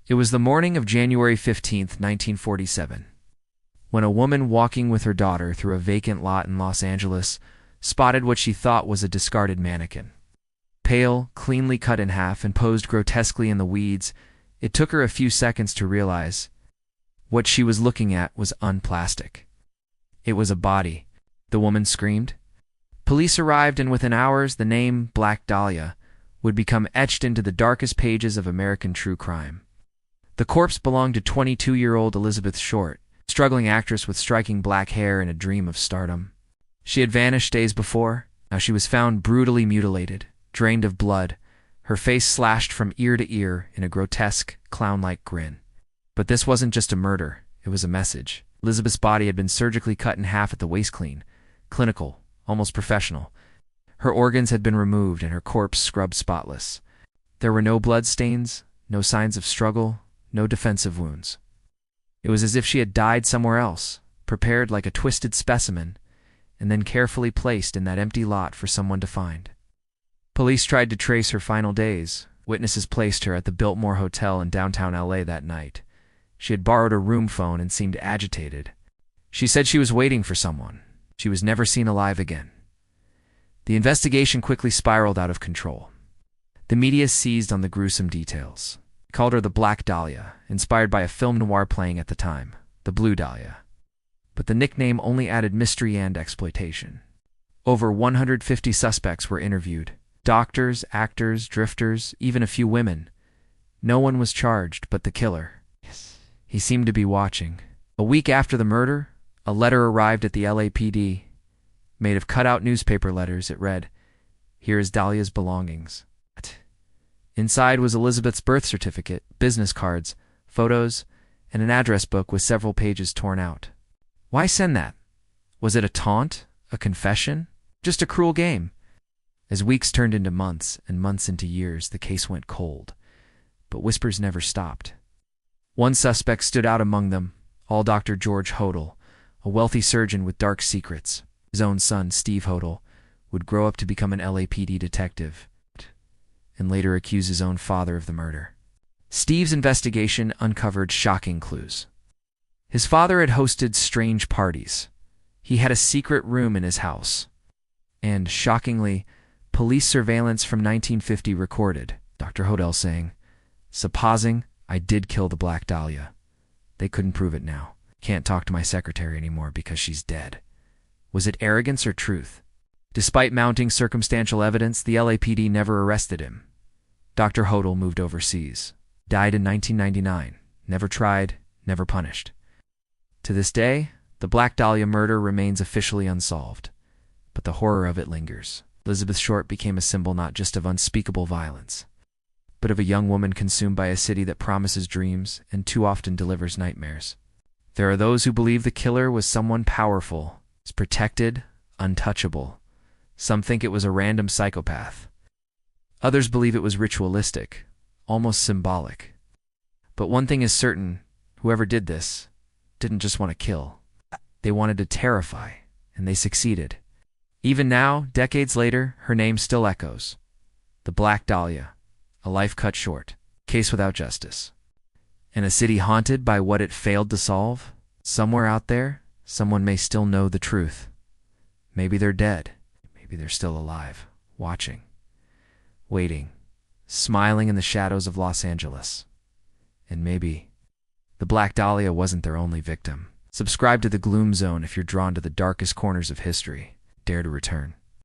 It was the morning of January 15th, 1947, when a woman walking with her daughter through a vacant lot in Los Angeles spotted what she thought was a discarded mannequin. Pale, cleanly cut in half, and posed grotesquely in the weeds, it took her a few seconds to realize what she was looking at was unplastic. It was a body. The woman screamed. Police arrived, and within hours, the name Black Dahlia would become etched into the darkest pages of American true crime. The corpse belonged to 22-year-old Elizabeth Short, struggling actress with striking black hair and a dream of stardom. She had vanished days before. Now she was found brutally mutilated, drained of blood, her face slashed from ear to ear in a grotesque, clown-like grin. But this wasn't just a murder, it was a message. Elizabeth's body had been surgically cut in half at the waist, clean, clinical, almost professional. Her organs had been removed and her corpse scrubbed spotless. There were no blood stains, no signs of struggle, no defensive wounds. It was as if she had died somewhere else, prepared like a twisted specimen, and then carefully placed in that empty lot for someone to find. Police tried to trace her final days. Witnesses placed her at the Biltmore Hotel in downtown LA that night. She had borrowed a room phone and seemed agitated. She said she was waiting for someone. She was never seen alive again. The investigation quickly spiraled out of control. The media seized on the gruesome details. They called her the Black Dahlia, inspired by a film noir playing at the time, The Blue Dahlia. But the nickname only added mystery and exploitation. Over 150 suspects were interviewed. Doctors, actors, drifters, even a few women. No one was charged but the killer. He seemed to be watching. A week after the murder, a letter arrived at the LAPD. Made of cut-out newspaper letters, it read, "Here is Dahlia's belongings." Inside was Elizabeth's birth certificate, business cards, photos, and an address book with several pages torn out. Why send that? Was it a taunt? A confession? Just a cruel game? As weeks turned into months and months into years, the case went cold. But whispers never stopped. One suspect stood out among them, all Dr. George Hodel, a wealthy surgeon with dark secrets. His own son, Steve Hodel, would grow up to become an LAPD detective and later accuse his own father of the murder. Steve's investigation uncovered shocking clues. His father had hosted strange parties. He had a secret room in his house. And, shockingly, police surveillance from 1950 recorded Dr. Hodel saying, "Supposing I did kill the Black Dahlia. They couldn't prove it now. Can't talk to my secretary anymore because she's dead." Was it arrogance or truth? Despite mounting circumstantial evidence, the LAPD never arrested him. Dr. Hodel moved overseas. Died in 1999. Never tried, never punished. To this day, the Black Dahlia murder remains officially unsolved. But the horror of it lingers. Elizabeth Short became a symbol not just of unspeakable violence, but of a young woman consumed by a city that promises dreams and too often delivers nightmares. There are those who believe the killer was someone powerful, protected, untouchable. Some think it was a random psychopath. Others believe it was ritualistic, almost symbolic. But one thing is certain, whoever did this didn't just want to kill. They wanted to terrify, and they succeeded. Even now, decades later, her name still echoes. The Black Dahlia, a life cut short, case without justice. In a city haunted by what it failed to solve, somewhere out there, someone may still know the truth. Maybe they're dead. Maybe they're still alive, watching, waiting, smiling in the shadows of Los Angeles. And maybe the Black Dahlia wasn't their only victim. Subscribe to the Gloom Zone if you're drawn to the darkest corners of history. Dare to return.